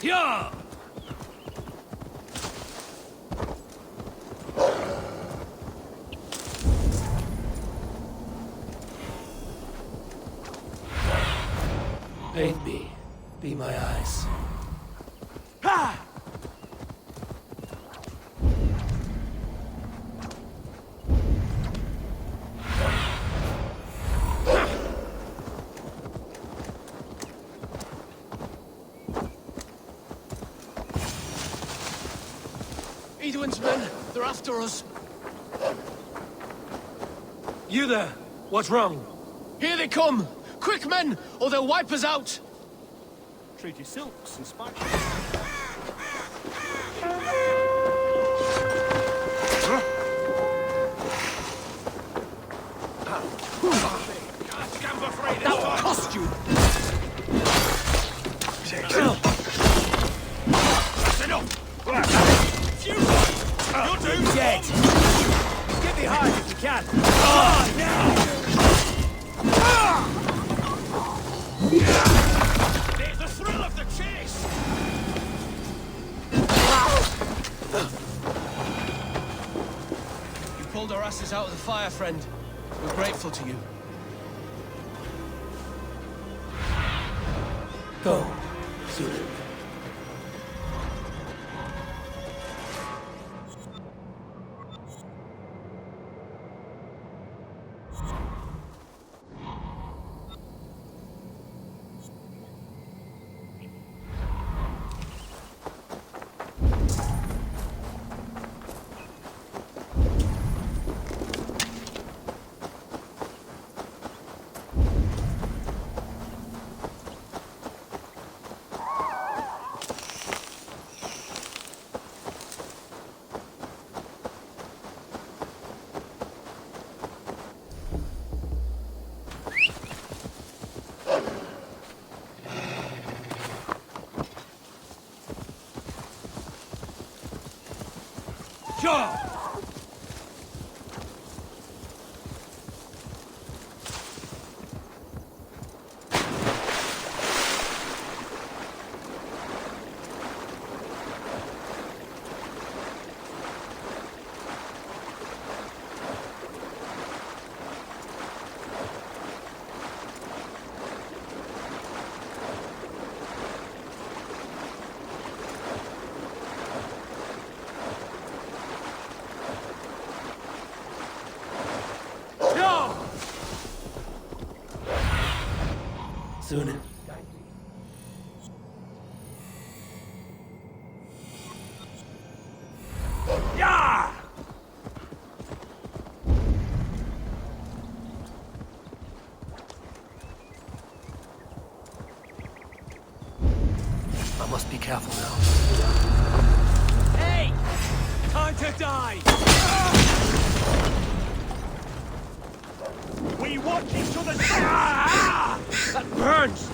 Yeah! Aid me. Be my eyes. Ha! Edwin's men, they're after us. You there? What's wrong? Here they come! Quick, men, or they'll wipe us out! Treaty silks and spices. That'll cost you! That's enough! You're too dead! Get behind if you can! There's the thrill of the chase! You pulled our asses out of the fire, friend. We're grateful to you. Go, soon. Sure! Soon. Yeah! I must be careful now. Hey! Time to die! We want each other. That burns!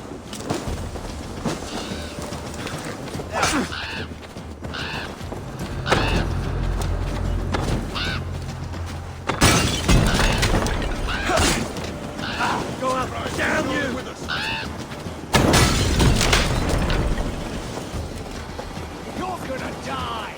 Go out! Damn you! You're gonna die!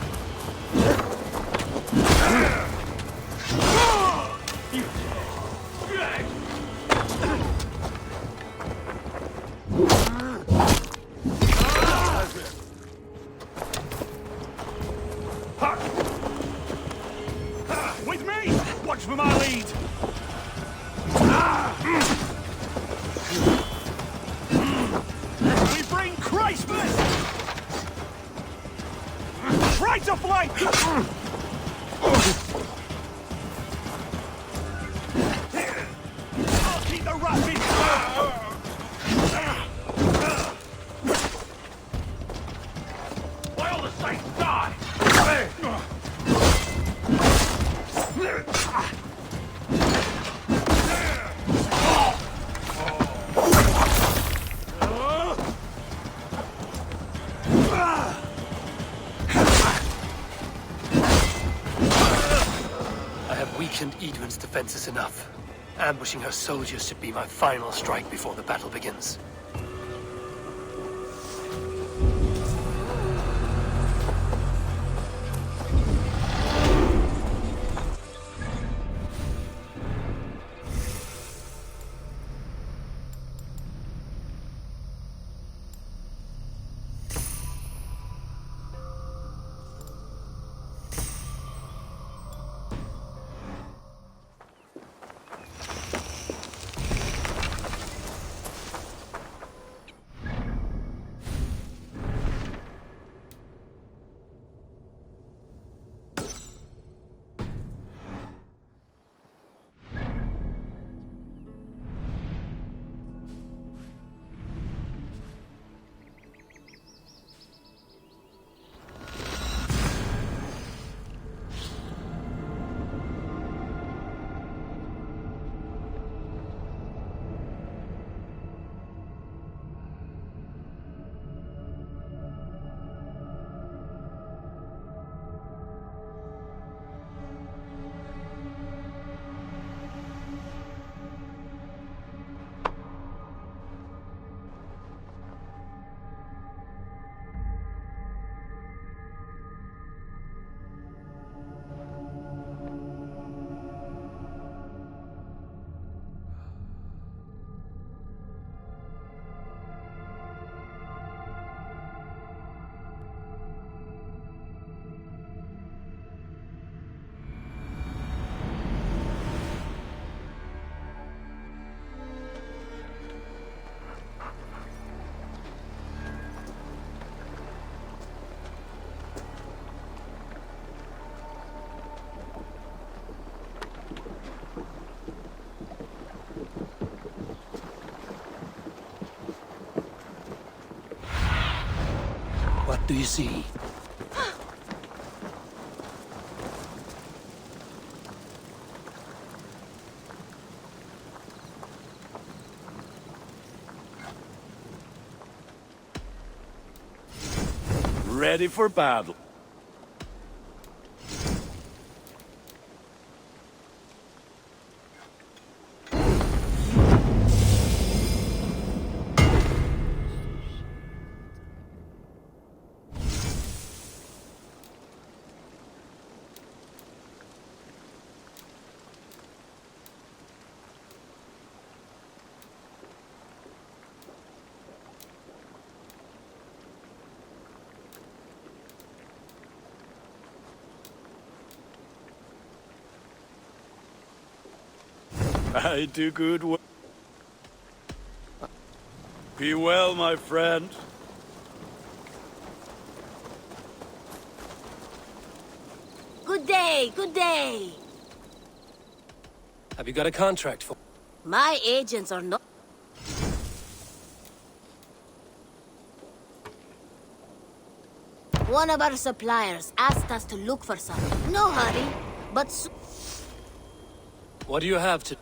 With me! Watch for my lead! We bring Christmas! Try to flank! I'll keep the rapids! By all the saints, die! Weakened Edwin's defenses enough. Ambushing her soldiers should be my final strike before the battle begins. What do you see? Ready for battle. I do good work. Be well, my friend. Good day, good day. Have you got a contract for... My agents are not... One of our suppliers asked us to look for something. No hurry, but What do you have to...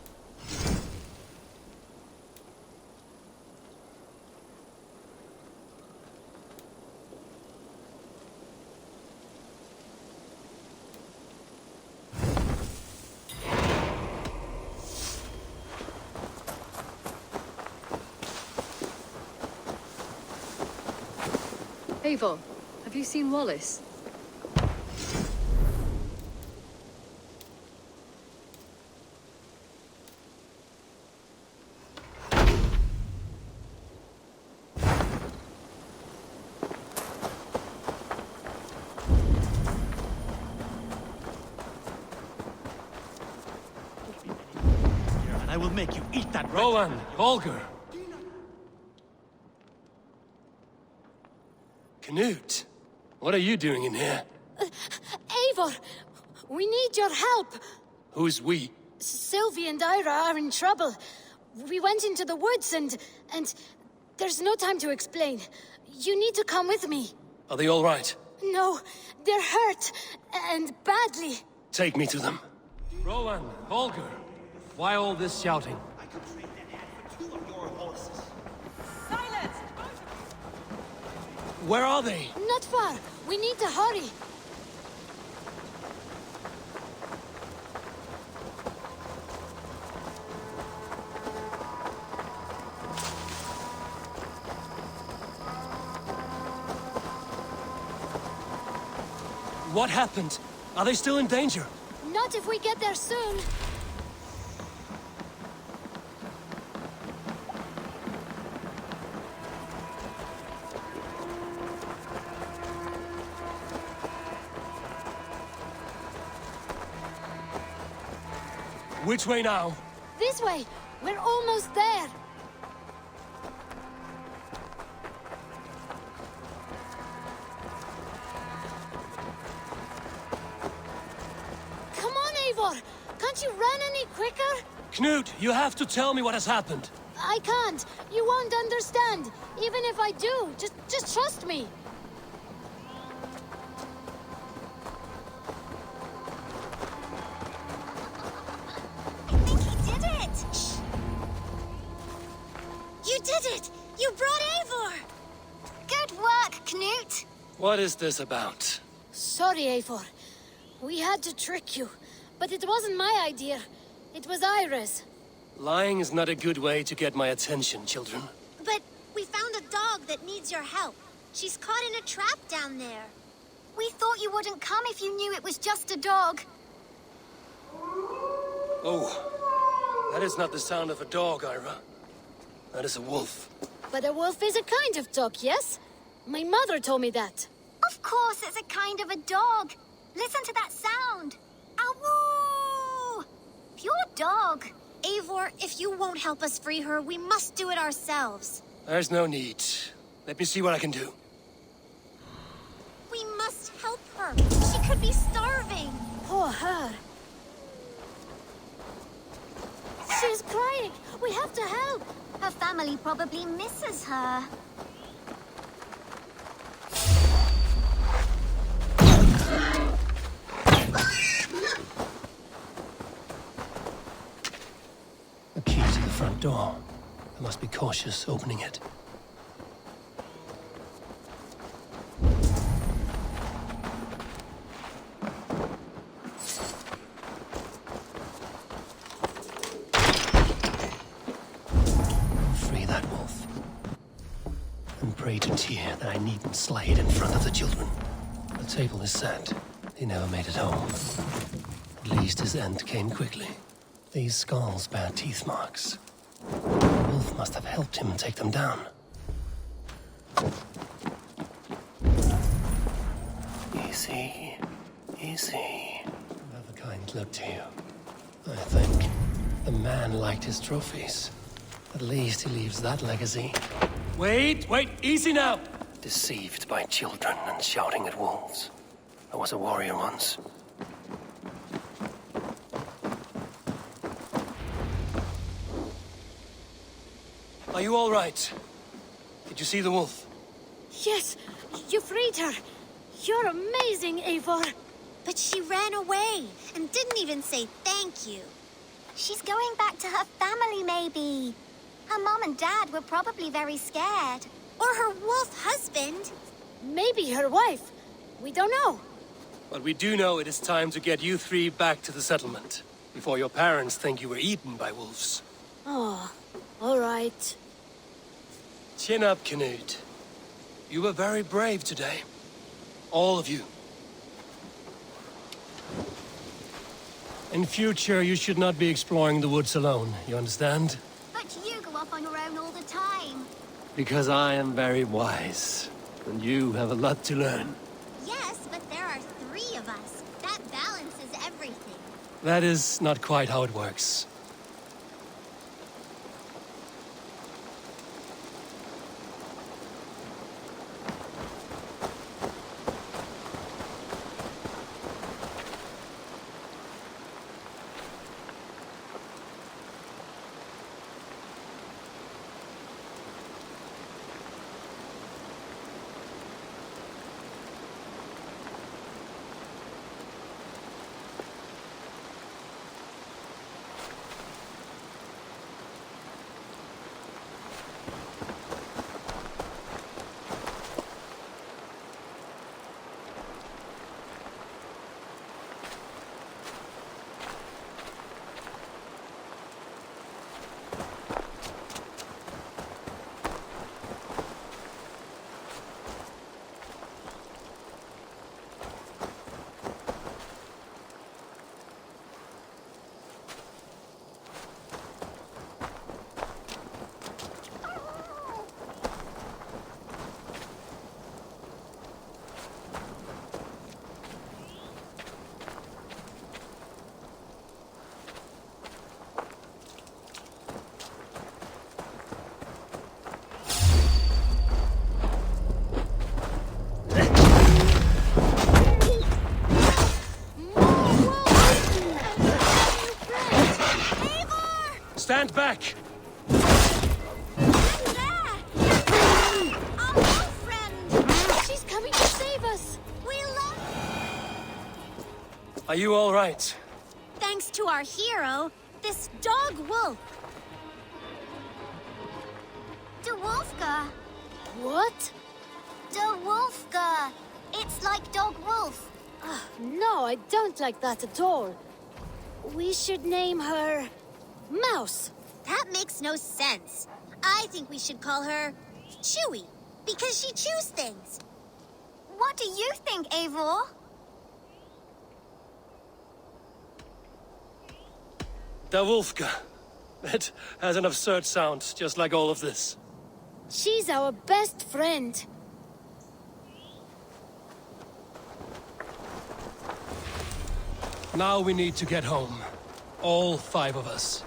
Eivor, have you seen Wallace? And I will make you eat that. Rowan, Volker. Knut, what are you doing in here? Eivor, we need your help. Who's we? Sylvie and Ira are in trouble. We went into the woods and there's no time to explain. You need to come with me. Are they all right? No, they're hurt, and badly. Take me to them. Rowan, Volker, why all this shouting? I could trade that ad for 2 of your horses. Silence! Where are they? Not far. We need to hurry. What happened? Are they still in danger? Not if we get there soon. Which way now? This way. We're almost there. Come on, Eivor. Can't you run any quicker? Knut, you have to tell me what has happened. I can't. You won't understand. Even if I do, just trust me. I think he did it! Shh. You did it! You brought Eivor! Good work, Knut! What is this about? Sorry, Eivor. We had to trick you. But it wasn't my idea. It was Ira's. Lying is not a good way to get my attention, children. But we found a dog that needs your help. She's caught in a trap down there. We thought you wouldn't come if you knew it was just a dog. Oh, that is not the sound of a dog, Ira. That is a wolf. But a wolf is a kind of dog, yes? My mother told me that. Of course it's a kind of a dog. Listen to that sound. Awoo! Pure dog. Eivor, if you won't help us free her, we must do it ourselves. There's no need. Let me see what I can do. We must help her. She could be starving. Poor her. She's crying. We have to help. Her family probably misses her. door. I must be cautious opening it. Free that wolf. And pray to Tyr that I needn't slay it in front of the children. The table is set. He never made it home. At least his end came quickly. These skulls bear teeth marks. The wolf must have helped him take them down. Easy, easy. Have a kind look to you. I think the man liked his trophies. At least he leaves that legacy. Wait, easy now! Deceived by children and shouting at wolves. I was a warrior once. Are you all right? Did you see the wolf? Yes, you freed her. You're amazing, Eivor. But she ran away and didn't even say thank you. She's going back to her family, maybe. Her mom and dad were probably very scared. Or her wolf husband. Maybe her wife. We don't know. But we do know it is time to get you three back to the settlement. Before your parents think you were eaten by wolves. Oh, all right. Chin up, Canute. You were very brave today. All of you. In future, you should not be exploring the woods alone, you understand? But you go off on your own all the time. Because I am very wise, and you have a lot to learn. Yes, but there are 3 of us. That balances everything. That is not quite how it works. Stand back! She's coming to save us. We love... Are you all right? Thanks to our hero, this dog wolf. De Wolfga. What? De Wolfga. It's like dog wolf. No, I don't like that at all. We should name her... Mouse. That makes no sense. I think we should call her Chewy, because she chews things. What do you think, Eivor? Da Wolfka. It has an absurd sound, just like all of this. She's our best friend. Now we need to get home. All 5 of us.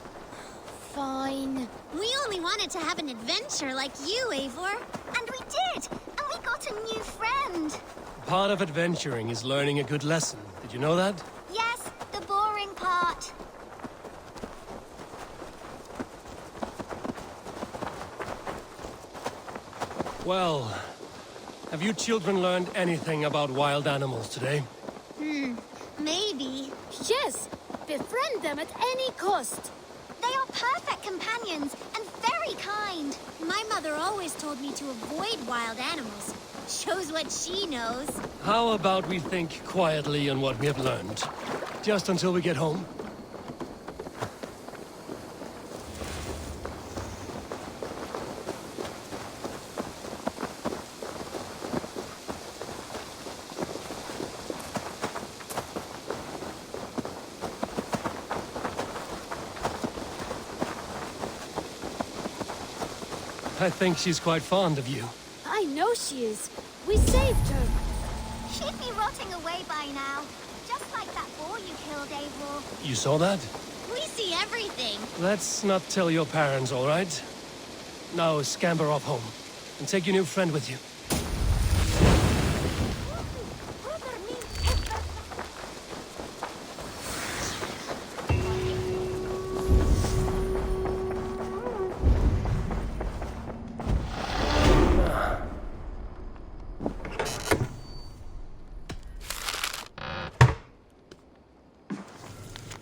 Fine. We only wanted to have an adventure like you, Eivor. And we did! And we got a new friend. Part of adventuring is learning a good lesson. Did you know that? Yes, the boring part. Well, have you children learned anything about wild animals today? Maybe. Yes, befriend them at any cost. They are perfect excellent companions and very kind. My mother always told me to avoid wild animals. Shows what she knows. How about we think quietly on what we have learned? Just until we get home? I think she's quite fond of you. I know she is. We saved her. She'd be rotting away by now. Just like that boar you killed, Eivor. You saw that? We see everything. Let's not tell your parents, all right? Now scamper off home. And take your new friend with you.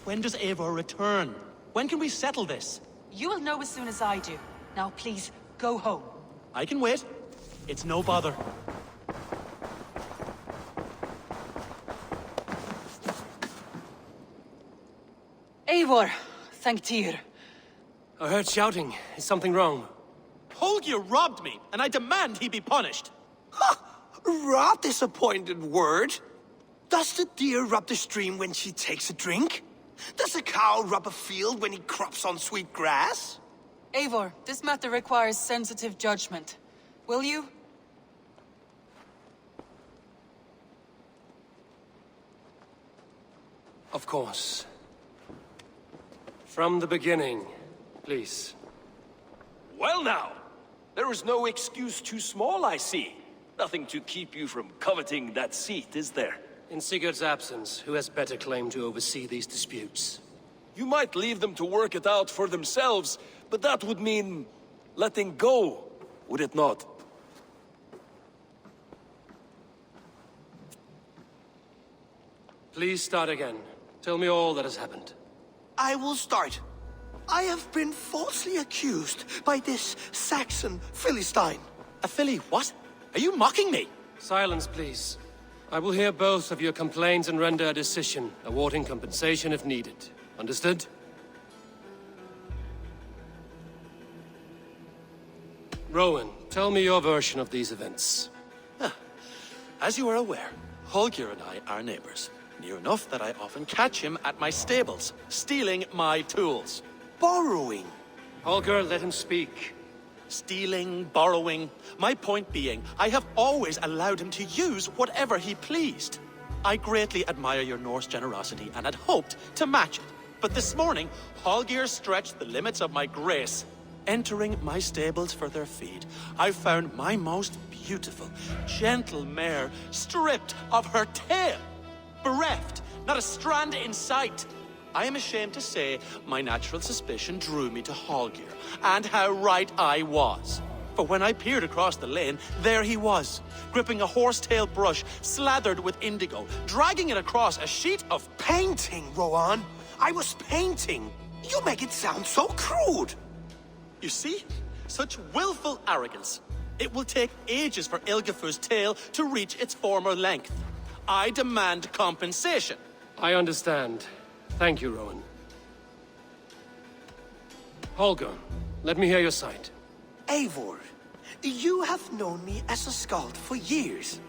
When does Eivor return? When can we settle this? You will know as soon as I do. Now, please, go home. I can wait. It's no bother. Eivor, thank Tyr. I heard shouting. Is something wrong? Holger robbed me, and I demand he be punished. Rot is a pointed word. Does the deer rub the stream when she takes a drink? Does a cow rub a field when he crops on sweet grass? Eivor, this matter requires sensitive judgment. Will you? Of course. From the beginning, please. Well now, there is no excuse too small, I see. Nothing to keep you from coveting that seat, is there? In Sigurd's absence, who has better claim to oversee these disputes? You might leave them to work it out for themselves, but that would mean letting go, would it not? Please start again. Tell me all that has happened. I will start. I have been falsely accused by this Saxon Philistine. A filly, what? Are you mocking me? Silence, please. I will hear both of your complaints and render a decision, awarding compensation if needed. Understood? Rowan, tell me your version of these events. As you are aware, Holger and I are neighbors. Near enough that I often catch him at my stables, stealing my tools. Borrowing. Holger, let him speak. Stealing, borrowing. My point being, I have always allowed him to use whatever he pleased. I greatly admire your Norse generosity and had hoped to match it. But this morning, Holger stretched the limits of my grace. Entering my stables for their feed, I found my most beautiful, gentle mare stripped of her tail. Bereft, not a strand in sight. I am ashamed to say my natural suspicion drew me to Holger, and how right I was. For when I peered across the lane, there he was, gripping a horsetail brush slathered with indigo, dragging it across a sheet of Painting, Rowan. I was painting. You make it sound so crude. You see? Such willful arrogance. It will take ages for Ilgafur's tail to reach its former length. I demand compensation. I understand. Thank you, Rowan. Holger, let me hear your side. Eivor, you have known me as a skald for years.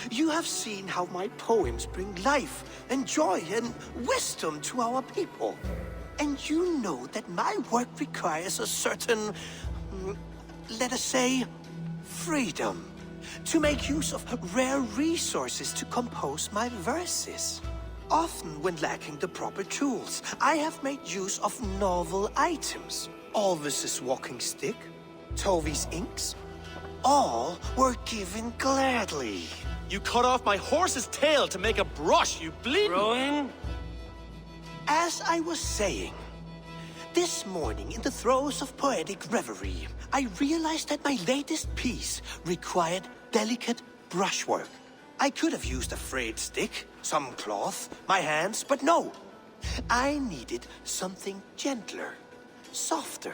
You have seen how my poems bring life and joy and wisdom to our people. And you know that my work requires a certain, let us say, freedom. To make use of rare resources to compose my verses. Often when lacking the proper tools, I have made use of novel items. Alvis's walking stick, Tovi's inks. All were given gladly. You cut off my horse's tail to make a brush, you bleeding... Rowan? As I was saying, this morning in the throes of poetic reverie, I realized that my latest piece required delicate brushwork. I could have used a frayed stick, some cloth, my hands, but no. I needed something gentler. softer.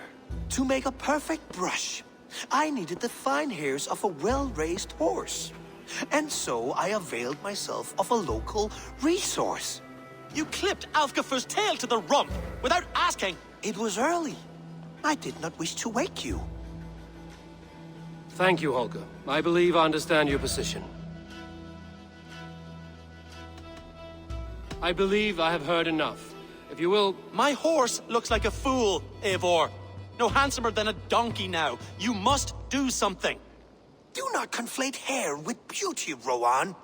To make a perfect brush, I needed the fine hairs of a well-raised horse. And so I availed myself of a local resource. You clipped Alfgafu's tail to the rump without asking. It was early. I did not wish to wake you. Thank you, Holger. I believe I understand your position. I believe I have heard enough. If you will... My horse looks like a fool, Eivor. No handsomer than a donkey now. You must do something. Do not conflate hair with beauty, Rowan.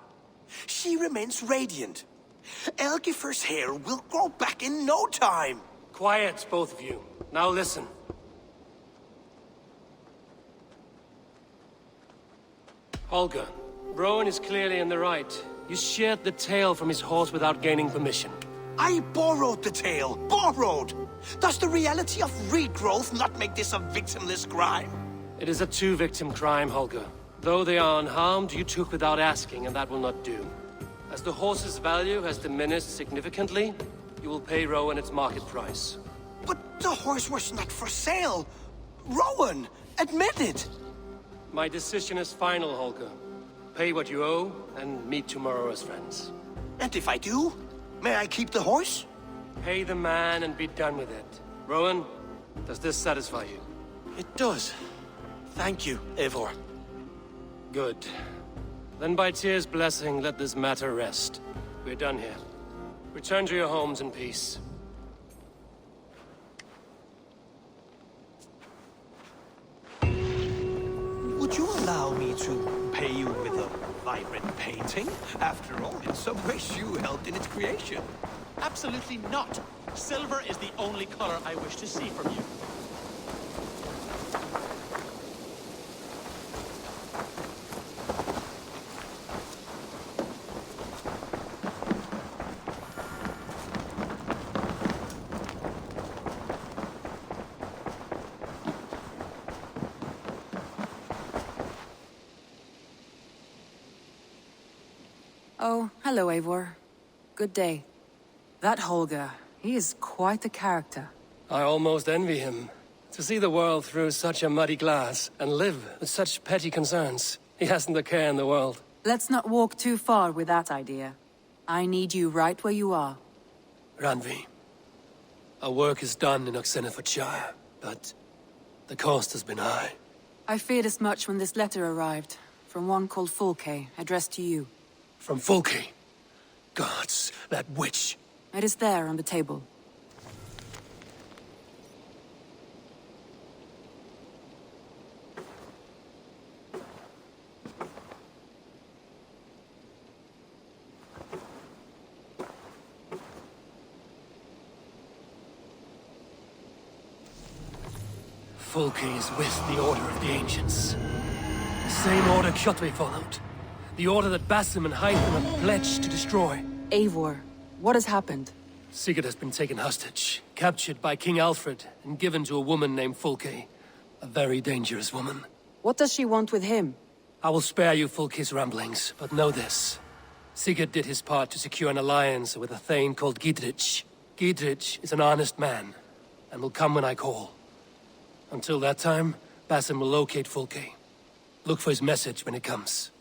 She remains radiant. Elgifer's hair will grow back in no time. Quiet, both of you. Now listen. Holger, Rowan is clearly in the right. You sheared the tail from his horse without gaining permission. I borrowed the tail. Borrowed! Does the reality of regrowth not make this a victimless crime? It is a two-victim crime, Holger. Though they are unharmed, you took without asking, and that will not do. As the horse's value has diminished significantly, you will pay Rowan its market price. But the horse was not for sale. Rowan, admit it. My decision is final, Holger. Pay what you owe, and meet tomorrow as friends. And if I do, may I keep the horse? Pay the man and be done with it. Rowan, does this satisfy you? It does. Thank you, Eivor. Good. Then by Tyr's blessing, let this matter rest. We're done here. Return to your homes in peace. Would you allow me to pay you with a vibrant painting? After all, in some ways you helped in its creation. Absolutely not. Silver is the only color I wish to see from you. Oh, hello, Eivor. Good day. That Holger, he is quite a character. I almost envy him. To see the world through such a muddy glass, and live with such petty concerns. He hasn't a care in the world. Let's not walk too far with that idea. I need you right where you are. Randvi, our work is done in Oxenfordshire, but the cost has been high. I feared as much when this letter arrived, from one called Fulke, addressed to you. From Fulke? Gods, that witch! It is there on the table. Fulke is with the Order of the Ancients. The same order Kjotve followed. The order that Basim and Hytham have pledged to destroy. Eivor, what has happened? Sigurd has been taken hostage, captured by King Alfred, and given to a woman named Fulke. A very dangerous woman. What does she want with him? I will spare you Fulke's ramblings, but know this. Sigurd did his part to secure an alliance with a thane called Gidrich. Gidrich is an honest man, and will come when I call. Until that time, Basim will locate Fulke. Look for his message when it comes.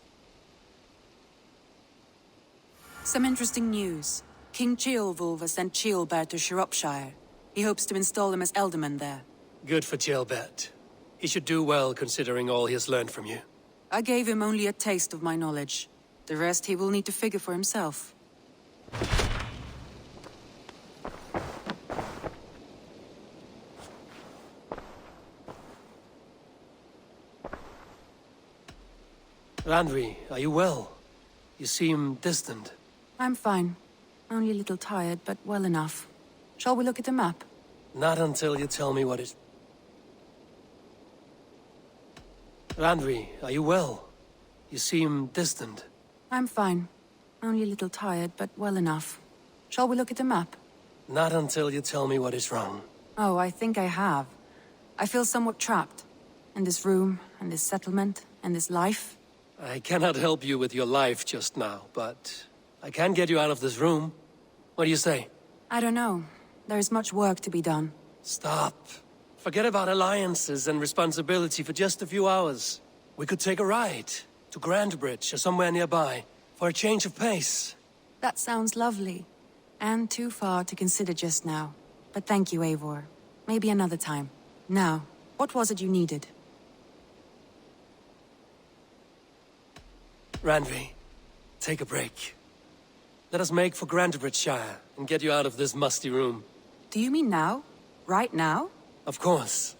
Some interesting news. King Ceolwulf has sent Ceolbert to Shropshire. He hopes to install him as Elderman there. Good for Ceolbert. He should do well considering all he has learned from you. I gave him only a taste of my knowledge. The rest he will need to figure for himself. Randvi, are you well? You seem distant. I'm fine. Only a little tired, but well enough. Shall we look at the map? Not until you tell me what is... Randvi, are you well? You seem distant. I'm fine. Only a little tired, but well enough. Shall we look at the map? Not until you tell me what is wrong. Oh, I think I have. I feel somewhat trapped. In this room, and this settlement, and this life. I cannot help you with your life just now, but I can get you out of this room. What do you say? I don't know. There is much work to be done. Stop. Forget about alliances and responsibility for just a few hours. We could take a ride to Grandbridge or somewhere nearby for a change of pace. That sounds lovely. And too far to consider just now. But thank you, Eivor. Maybe another time. Now, what was it you needed? Randvi, take a break. Let us make for Grandbridgeshire and get you out of this musty room. Do you mean now? Right now? Of course.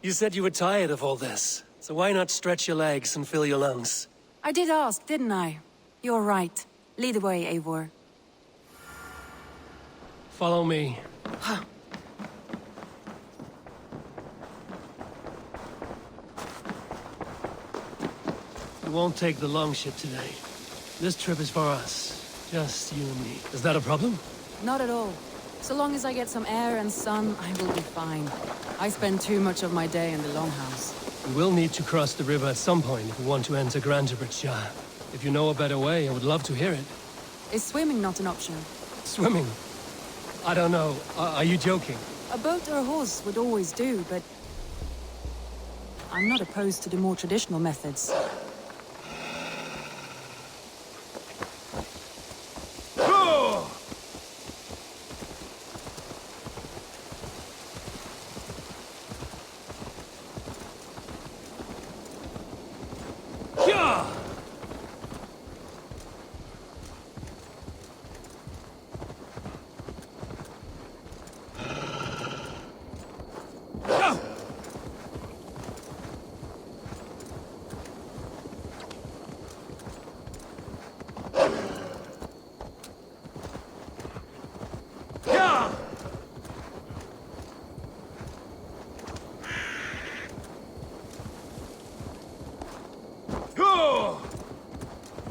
You said you were tired of all this, so why not stretch your legs and fill your lungs? I did ask, didn't I? You're right. Lead the way, Eivor. Follow me. We won't take the long ship today. This trip is for us. Just you and me. Is that a problem? Not at all. So long as I get some air and sun, I will be fine. I spend too much of my day in the Longhouse. We will need to cross the river at some point if we want to enter Grandbridgeshire. If you know a better way, I would love to hear it. Is swimming not an option? Swimming? I don't know. Are you joking? A boat or a horse would always do, but I'm not opposed to the more traditional methods.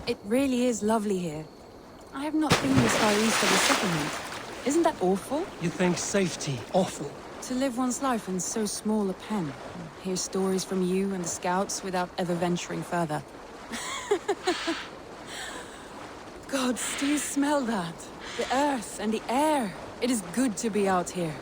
It really is lovely here. I have not been this far east of the settlement. Isn't that awful? You think safety awful? To live one's life in so small a pen. And hear stories from you and the scouts without ever venturing further. Gods, do you smell that? The earth and the air. It is good to be out here.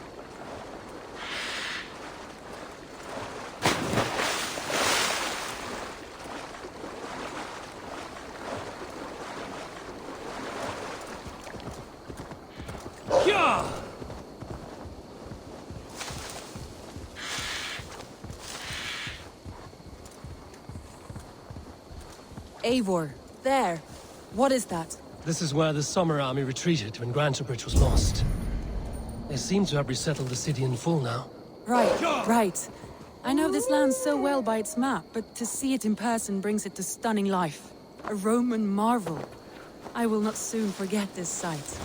Eivor, there. What is that? This is where the Summer Army retreated when Grantebridge was lost. They seem to have resettled the city in full now. Right. I know this land so well by its map, but to see it in person brings it to stunning life. A Roman marvel. I will not soon forget this sight.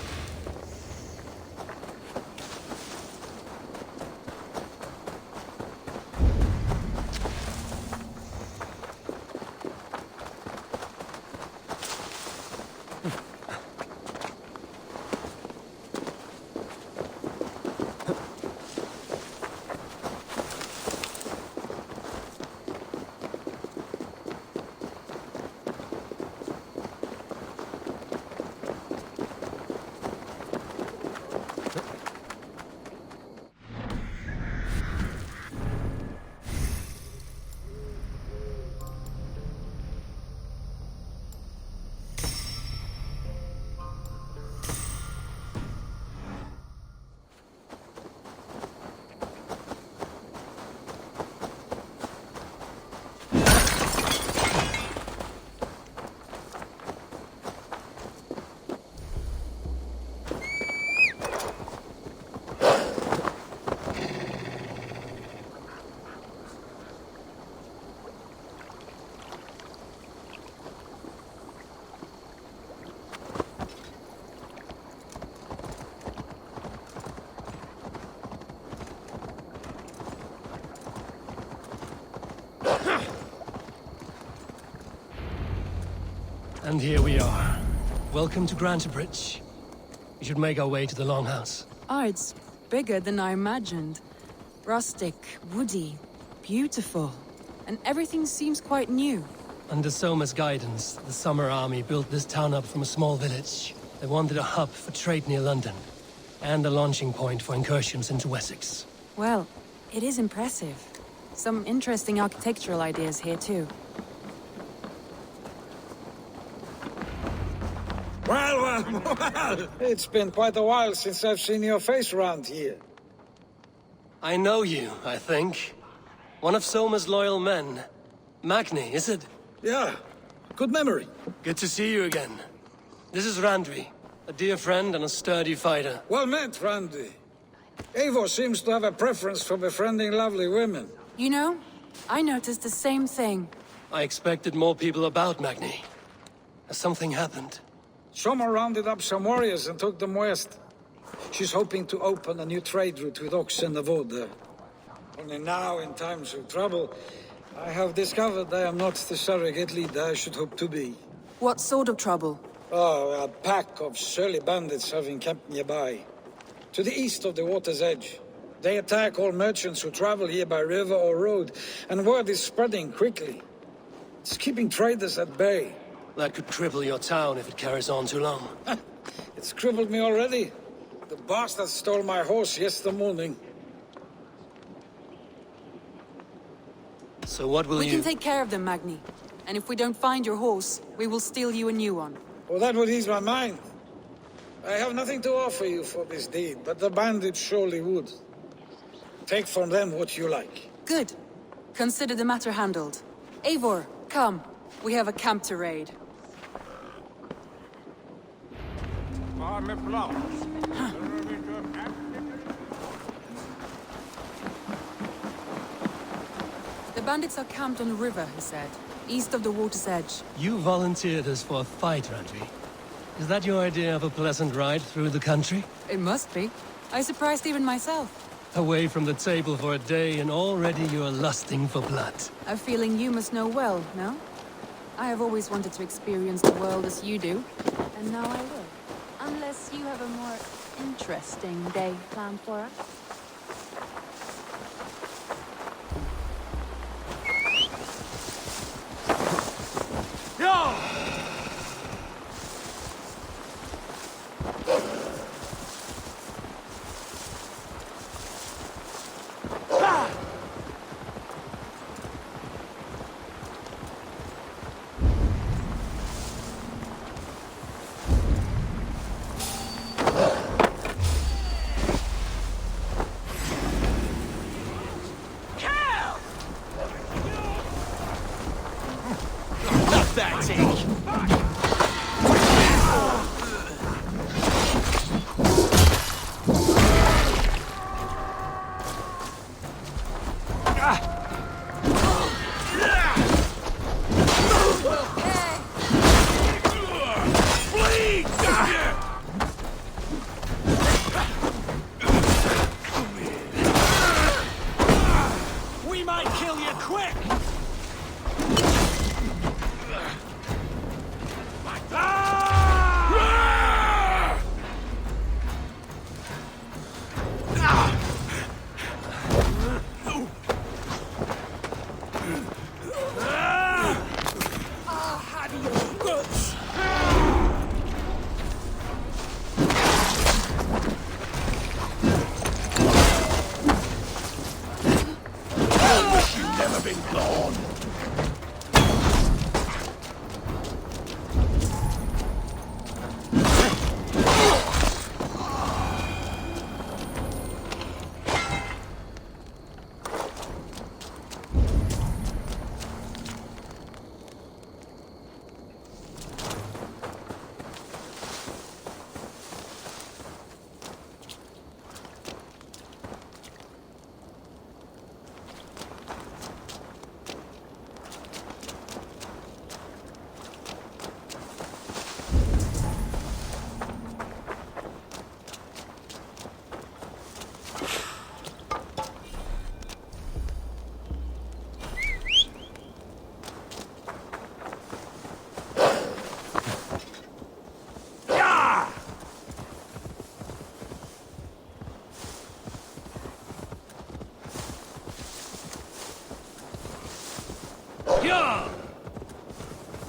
And here we are. Welcome to Grantebridge. We should make our way to the Longhouse. Ah, it's bigger than I imagined. Rustic, woody, beautiful. And everything seems quite new. Under Soma's guidance, the Summer Army built this town up from a small village. They wanted a hub for trade near London, and a launching point for incursions into Wessex. Well, It is impressive. Some interesting architectural ideas here, too. Well, it's been quite a while since I've seen your face around here. I know you, I think. One of Soma's loyal men. Magni, is it? Yeah, good memory. Good to see you again. This is Randvi, a dear friend and a sturdy fighter. Well met, Randy. Eivor seems to have a preference for befriending lovely women. You know, I noticed the same thing. I expected more people about Magni. Has something happened? Soma rounded up some warriors and took them west. She's hoping to open a new trade route with Ox and the Vod there. Only now, in times of trouble, I have discovered I am not the surrogate leader I should hope to be. What sort of trouble? Oh, a pack of surly bandits have encamped nearby. To the east of the water's edge. They attack all merchants who travel here by river or road, and word is spreading quickly. It's keeping traders at bay. That could cripple your town if it carries on too long. It's crippled me already. The bastard stole my horse yesterday morning. So what will We you... can take care of them, Magni. And if we don't find your horse, we will steal you a new one. Well, that would ease my mind. I have nothing to offer you for this deed, but the bandits surely would. Take from them what you like. Good. Consider the matter handled. Eivor, come. We have a camp to raid. The bandits are camped on the river, he said. East of the water's edge. You volunteered us for a fight, Randvi. Is that your idea of a pleasant ride through the country? It must be. I surprised even myself. Away from the table for a day and already you are lusting for blood. A feeling you must know well, no? I have always wanted to experience the world as you do. And now I will. Unless you have a more interesting day planned for us. That's it. We might kill you quick.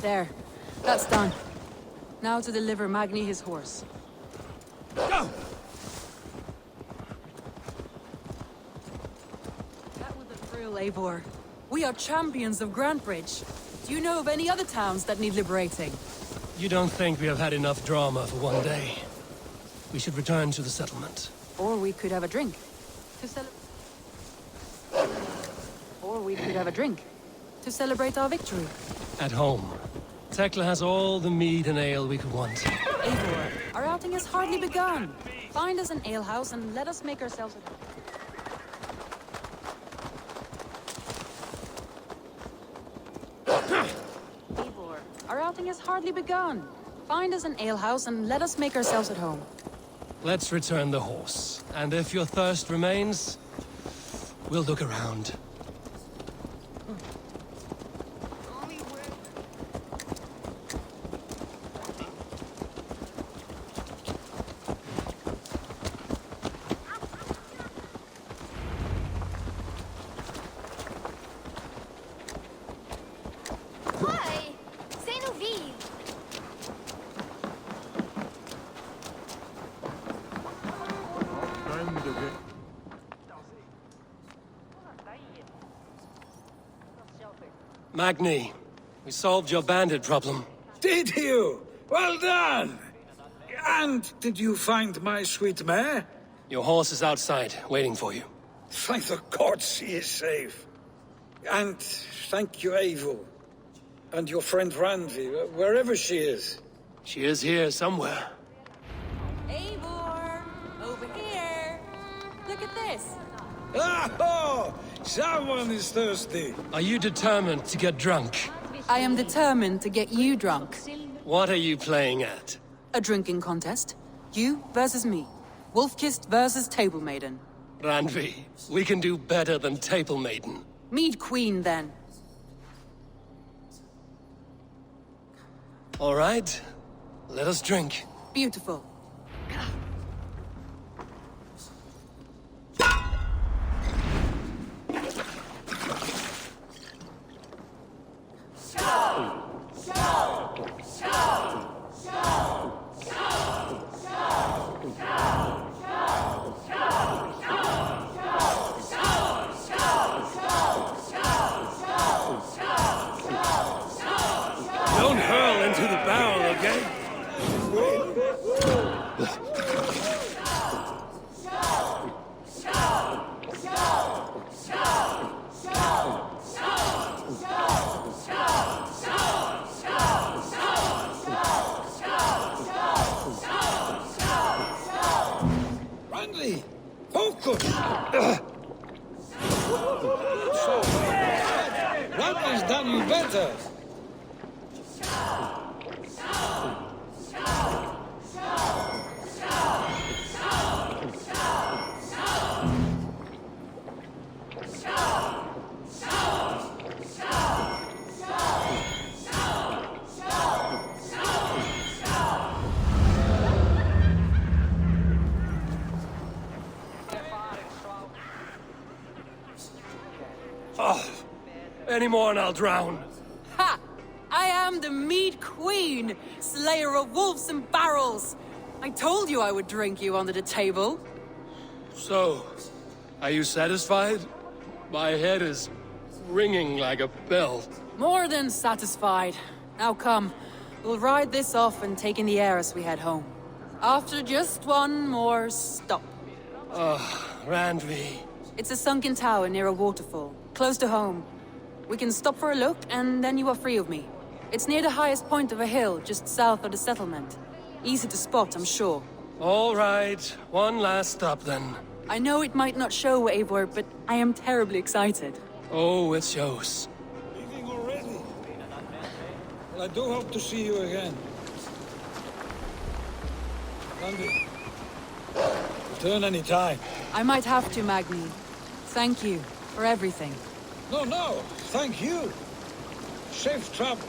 There. That's done. Now to deliver Magni his horse. Go! Eivor. We are champions of Grantbridge. Do you know of any other towns that need liberating? You don't think we have had enough drama for one day? We should return to the settlement. Or we could have a drink. To celebrate our victory. At home. Tekla has all the mead and ale we could want. Eivor, our outing has hardly begun. Find us an alehouse and let us make ourselves at home. Eivor, our outing has hardly begun. Find us an alehouse and let us make ourselves at home. Let's return the horse. And if your thirst remains, we'll look around. Hi! C'est nous vive! Magni, we solved your bandit problem. Did you? Well done! And did you find my sweet mare? Your horse is outside, waiting for you. Thank the gods he is safe. And thank you, Eivor. And your friend Randvi, wherever she is. She is here somewhere. Eivor! Over here! Look at this! Oh! Someone is thirsty. Are you determined to get drunk? I am determined to get you drunk. What are you playing at? A drinking contest. You versus me. Wolf-kissed versus Table Maiden. Randvi, we can do better than Table Maiden. Mead Queen, then. All right, let us drink. Beautiful. Don't hurl into the barrel, okay? Randvi! Focus! Randvi's done you better. Any more and I'll drown. Ha! I am the Mead Queen, slayer of wolves and barrels. I told you I would drink you under the table. So, are you satisfied? My head is ringing like a bell. More than satisfied. Now come, we'll ride this off and take in the air as we head home. After just one more stop. Randvi. It's a sunken tower near a waterfall, close to home. We can stop for a look, and then you are free of me. It's near the highest point of a hill, just south of the settlement. Easy to spot, I'm sure. All right, one last stop then. I know it might not show, Eivor, but I am terribly excited. Oh, it shows. Leaving already? Well, I do hope to see you again. Randvi, return any time. I might have to, Magni. Thank you for everything. No, thank you. Safe travels.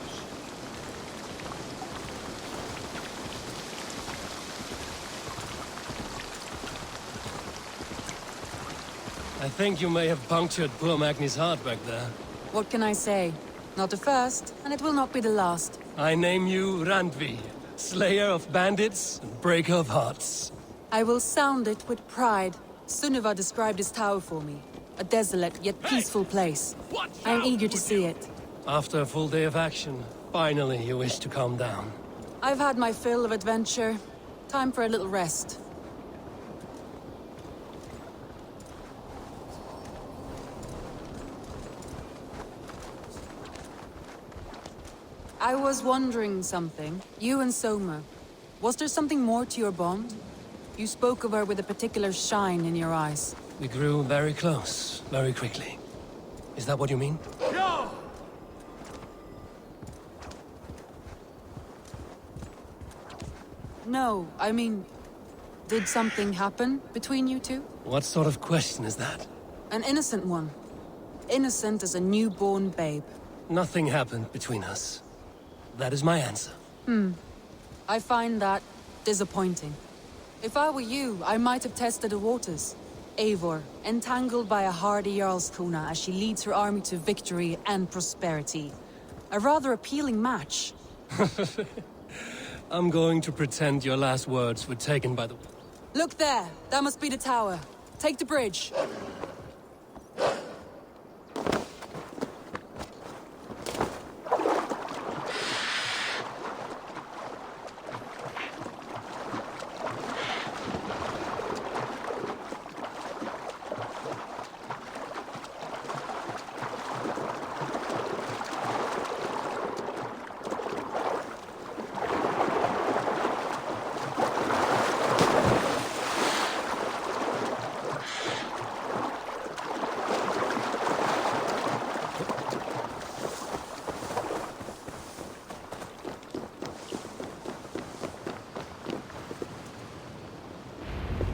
I think you may have punctured poor Magni's heart back there. What can I say? Not the first, and it will not be the last. I name you Randvi, slayer of bandits and breaker of hearts. I will sound it with pride. Sunniva described this tower for me. A desolate yet peaceful place. I am eager to see it. After a full day of action, finally you wish to calm down. I've had my fill of adventure. Time for a little rest. I was wondering something. You and Soma. Was there something more to your bond? You spoke of her with a particular shine in your eyes. We grew very close, very quickly. Is that what you mean? No! No, I mean... Did something happen between you two? What sort of question is that? An innocent one. Innocent as a newborn babe. Nothing happened between us. That is my answer. I find that disappointing. If I were you, I might have tested the waters. Eivor, entangled by a hardy Jarlskona as she leads her army to victory and prosperity. A rather appealing match. I'm going to pretend your last words were taken by the... Look there! That must be the tower. Take the bridge.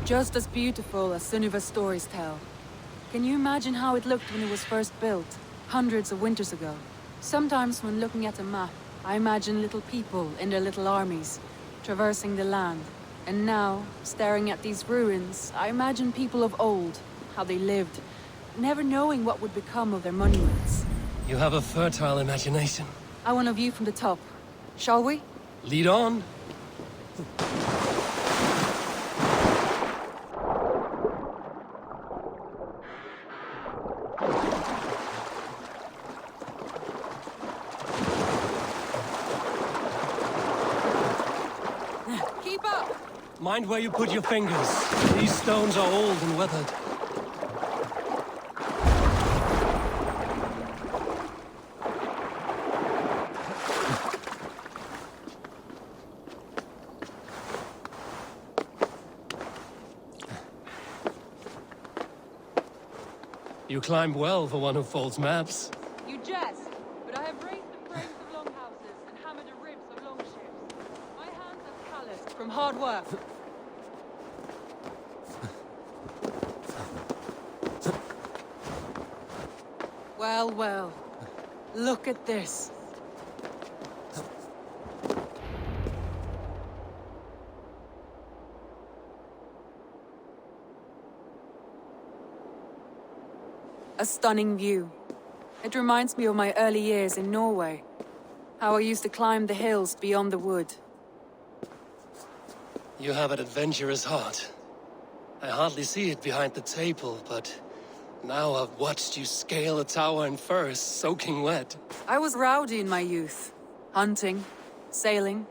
Just as beautiful as Sunniva's stories tell. Can you imagine how it looked when it was first built, hundreds of winters ago? Sometimes when looking at a map, I imagine little people in their little armies, traversing the land. And now, staring at these ruins, I imagine people of old, how they lived, never knowing what would become of their monuments. You have a fertile imagination. I want a view from the top. Shall we? Lead on. Keep up! Mind where you put your fingers. These stones are old and weathered. You climb well for one who folds maps. You jest, but I have raised the frames of longhouses and hammered the ribs of longships. My hands are calloused from hard work. Well, well. Look at this. A stunning view. It reminds me of my early years in Norway. How I used to climb the hills beyond the wood. You have an adventurous heart. I hardly see it behind the table, but now I've watched you scale a tower in furs, soaking wet. I was rowdy in my youth. Hunting, sailing.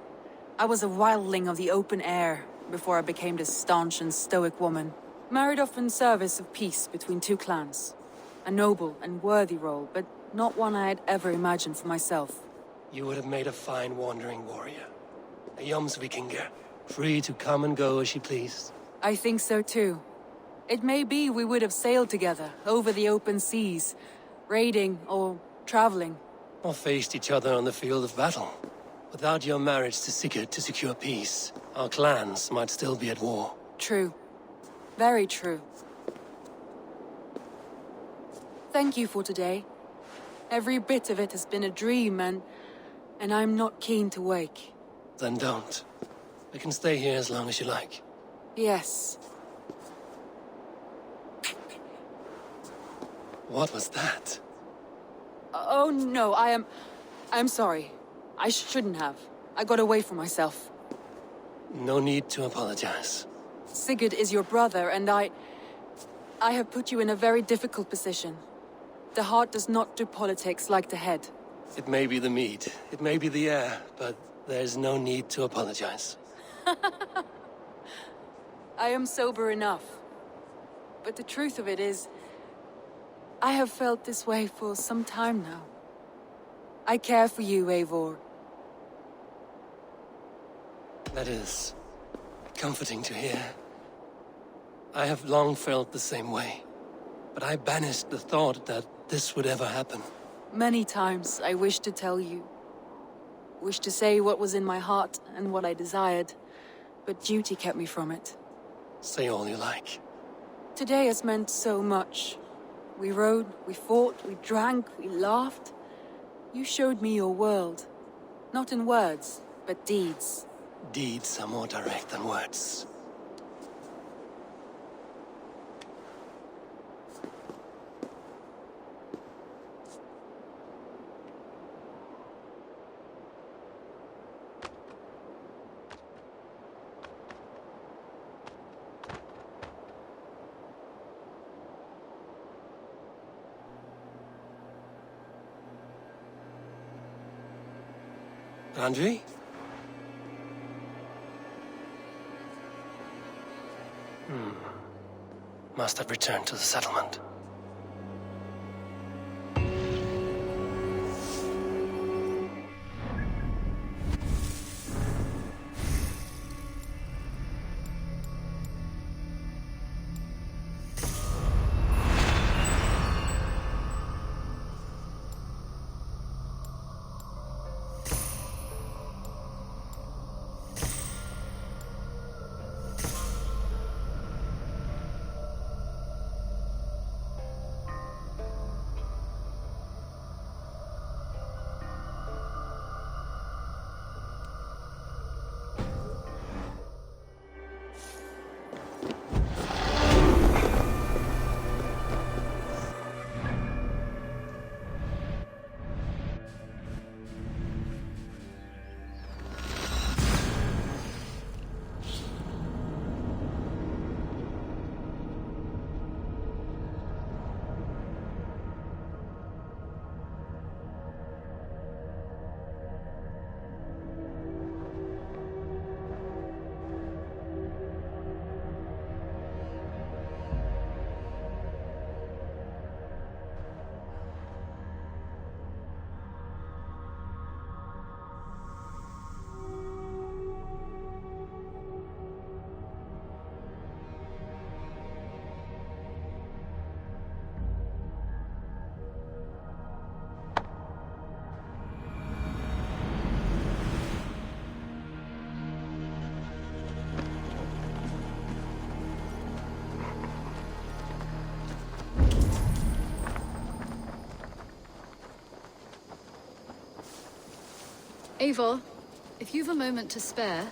I was a wildling of the open air before I became this staunch and stoic woman. Married off in service of peace between two clans. A noble and worthy role, but not one I had ever imagined for myself. You would have made a fine wandering warrior. A Jomsvikinger, free to come and go as she pleased. I think so too. It may be we would have sailed together over the open seas, raiding or traveling. Or faced each other on the field of battle. Without your marriage to Sigurd to secure peace, our clans might still be at war. True. Very true. Thank you for today. Every bit of it has been a dream, and I'm not keen to wake. Then don't. We can stay here as long as you like. Yes. What was that? Oh no, I'm sorry. I shouldn't have. I got away from myself. No need to apologize. Sigurd is your brother, and I have put you in a very difficult position. The heart does not do politics like the head. It may be the meat, it may be the air, but there's no need to apologize. I am sober enough. But the truth of it is, I have felt this way for some time now. I care for you, Eivor. That is comforting to hear. I have long felt the same way, but I banished the thought that this would ever happen. Many times I wished to tell you. Wished to say what was in my heart and what I desired, but duty kept me from it. Say all you like. Today has meant so much. We rode, we fought, we drank, we laughed. You showed me your world. Not in words, but deeds. Deeds are more direct than words. Andre? Must have returned to the settlement. Eivor, if you've a moment to spare...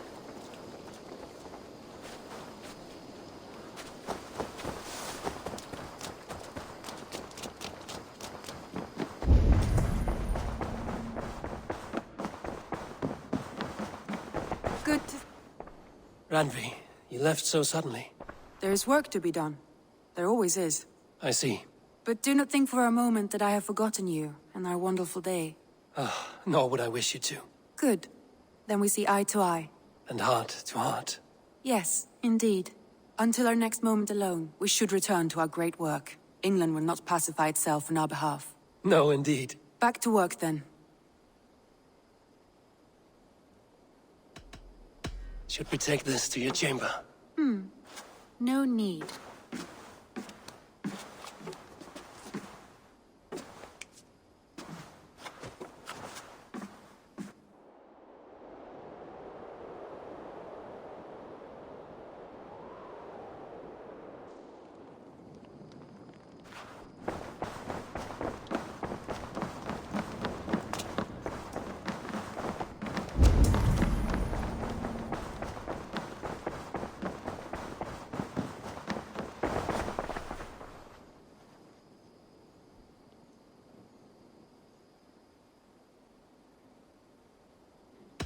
Good. Randvi, you left so suddenly. There is work to be done. There always is. I see. But do not think for a moment that I have forgotten you and our wonderful day. Nor would I wish you to. Good. Then we see eye to eye. And heart to heart. Yes, indeed. Until our next moment alone, we should return to our great work. England will not pacify itself on our behalf. No, indeed. Back to work, then. Should we take this to your chamber? No need.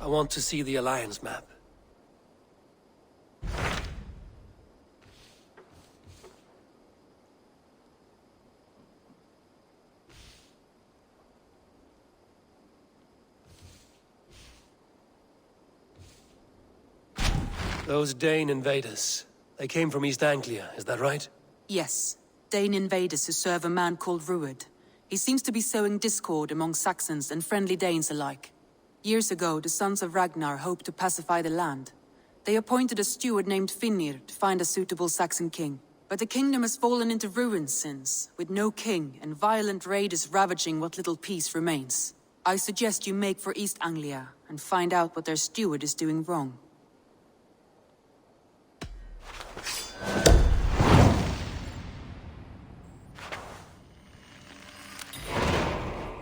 I want to see the Alliance map. Those Dane invaders, they came from East Anglia, is that right? Yes, Dane invaders who serve a man called Ruud. He seems to be sowing discord among Saxons and friendly Danes alike. Years ago, the sons of Ragnar hoped to pacify the land. They appointed a steward named Finnir to find a suitable Saxon king. But the kingdom has fallen into ruins since, with no king and violent raiders ravaging what little peace remains. I suggest you make for East Anglia and find out what their steward is doing wrong.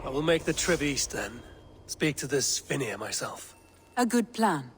I will make the trip east then. Speak to this Finnir myself. A good plan.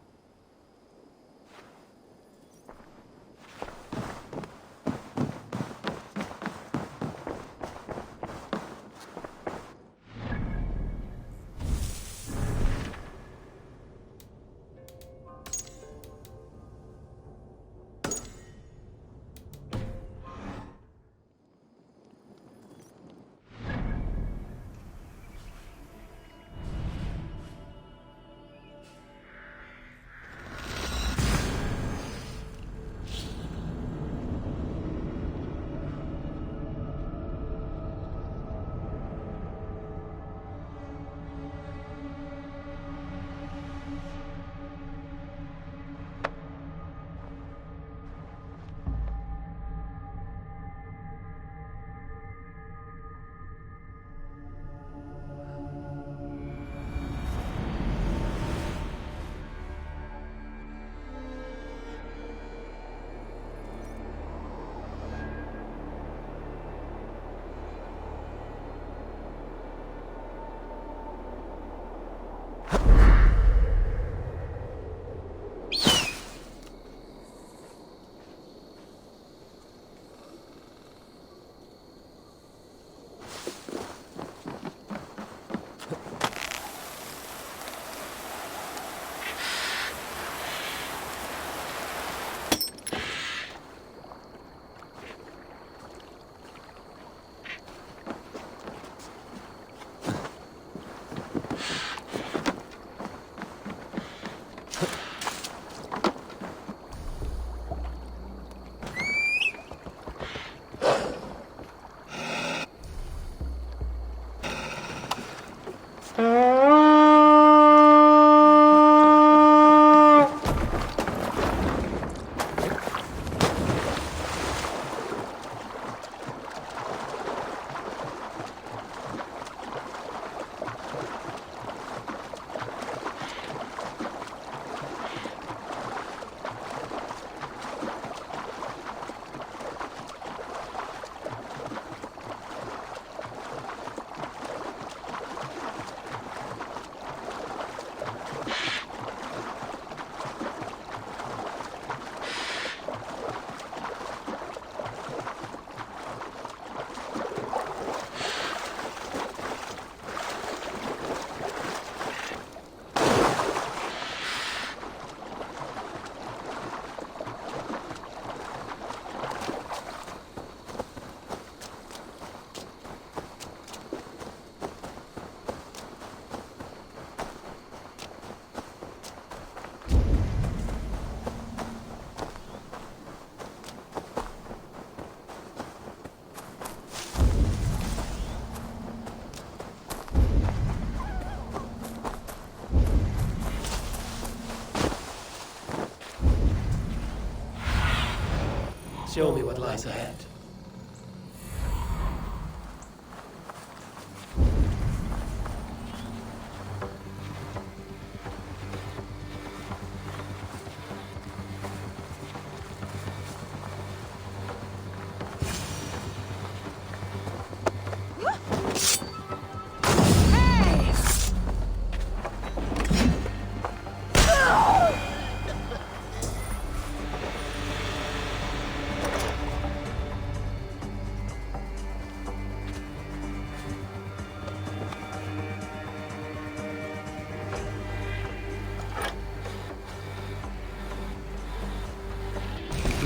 Show me what lies ahead.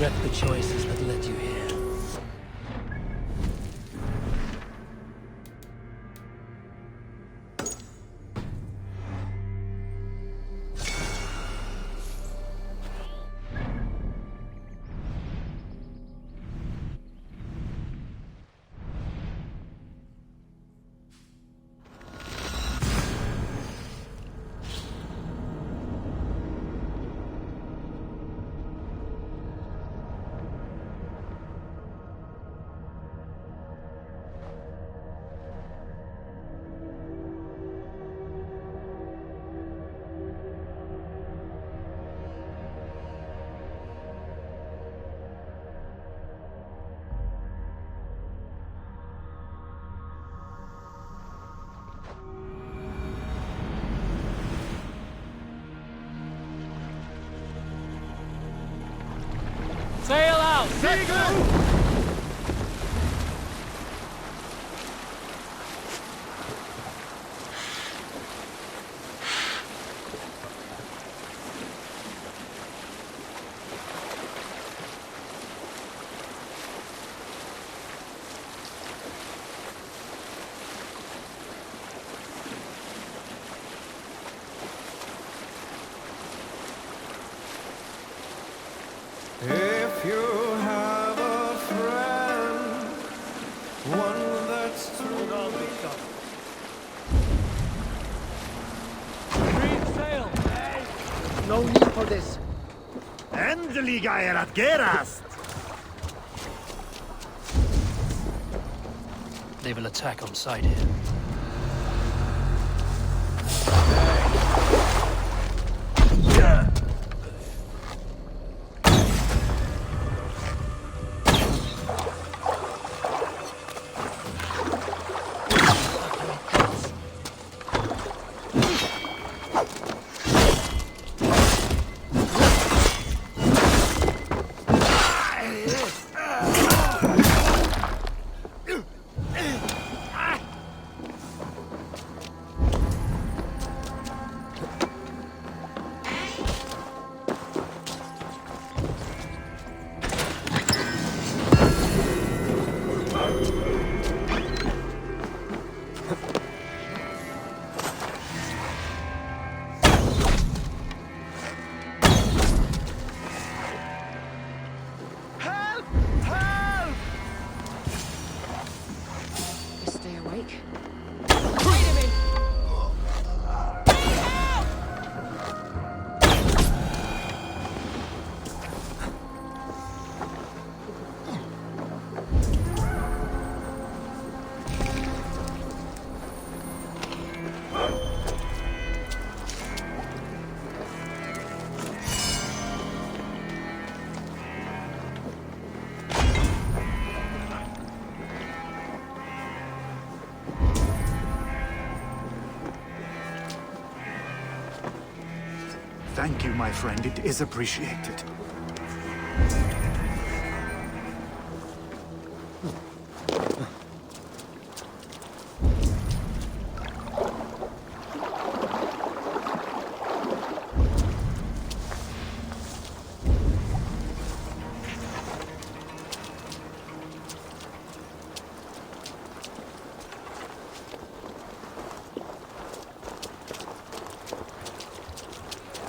Regret the choices that led you here. If you have a friend, one that's true. No need for this. Endelig er at gerast! They will attack on sight here. Stay awake. Thank you, my friend. It is appreciated.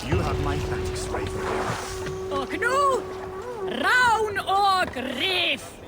You have my thanks, Raven. Och nu, Raun och Riff!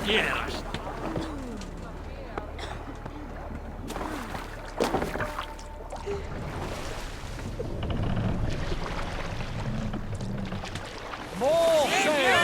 gerast. More sail!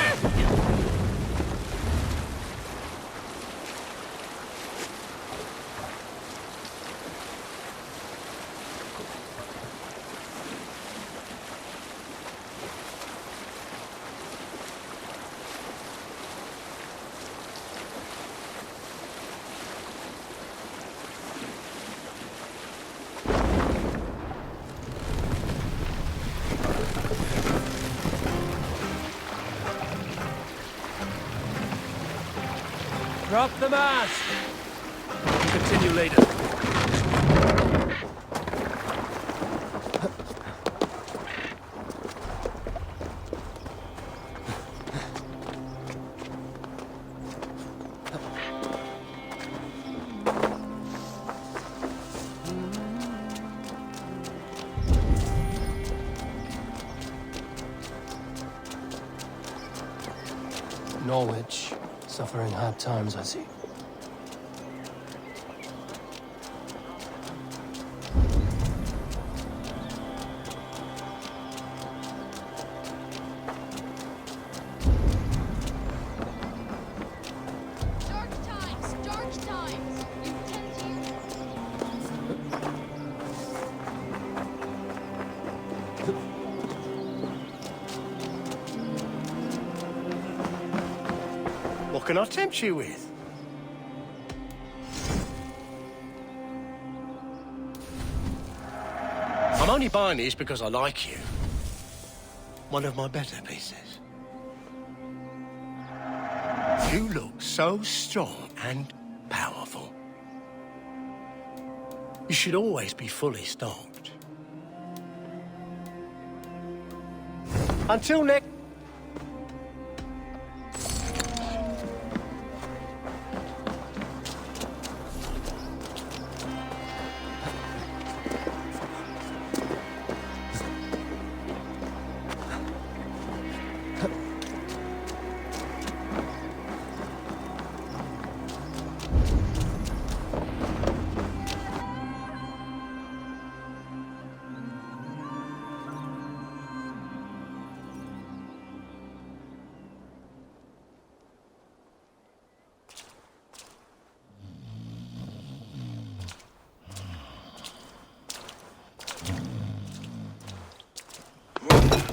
Drop the mast! Continue later. Norwich, suffering hard times, I see. What can I tempt you with? I'm only buying these because I like you. One of my better pieces. You look so strong and powerful. You should always be fully stocked. Until next...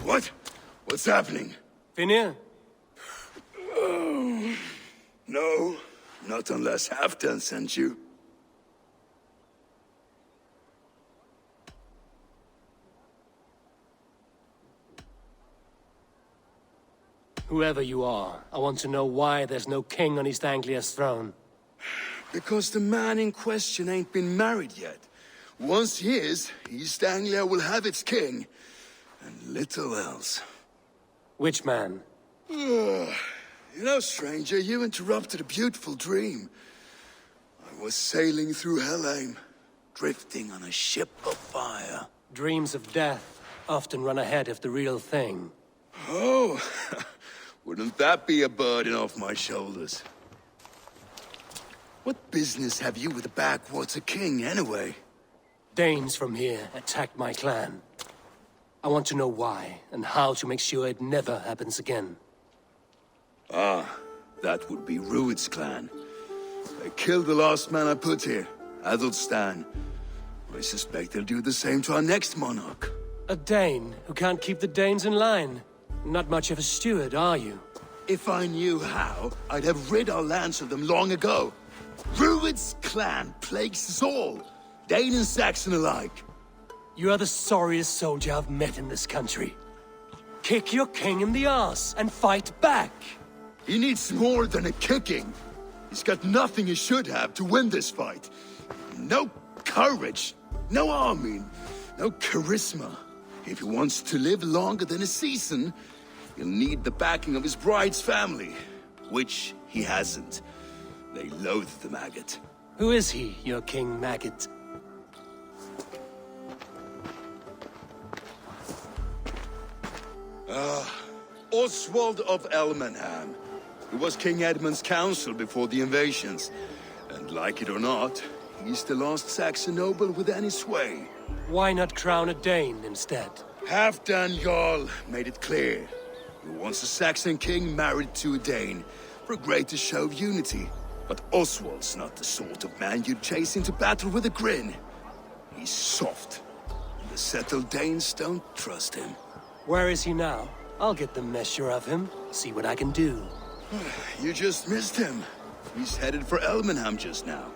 What? What's happening? Finir? Oh, no, not unless Halfdan sent you. Whoever you are, I want to know why there's no king on East Anglia's throne. Because the man in question ain't been married yet. Once he is, East Anglia will have its king. And little else. Which man? You know, stranger, you interrupted a beautiful dream. I was sailing through Helheim, drifting on a ship of fire. Dreams of death often run ahead of the real thing. Oh, wouldn't that be a burden off my shoulders? What business have you with the backwater king, anyway? Danes from here attacked my clan. I want to know why, and how to make sure it never happens again. Ah, that would be Rued's clan. They killed the last man I put here, Adelstan. I suspect they'll do the same to our next monarch. A Dane who can't keep the Danes in line. Not much of a steward, are you? If I knew how, I'd have rid our lands of them long ago. Rued's clan plagues us all, Dane and Saxon alike. You are the sorriest soldier I've met in this country. Kick your king in the arse and fight back! He needs more than a kicking. He's got nothing he should have to win this fight. No courage, no army, no charisma. If he wants to live longer than a season, he'll need the backing of his bride's family, which he hasn't. They loathe the maggot. Who is he, your king maggot? Oswald of Elmenham. He was King Edmund's counsel before the invasions. And like it or not, he's the last Saxon noble with any sway. Why not crown a Dane instead? Halfdan Jarl made it clear. He wants a Saxon king married to a Dane, for a greater show of unity. But Oswald's not the sort of man you'd chase into battle with a grin. He's soft. And the settled Danes don't trust him. Where is he now? I'll get the measure of him, see what I can do. You just missed him. He's headed for Elmenham just now,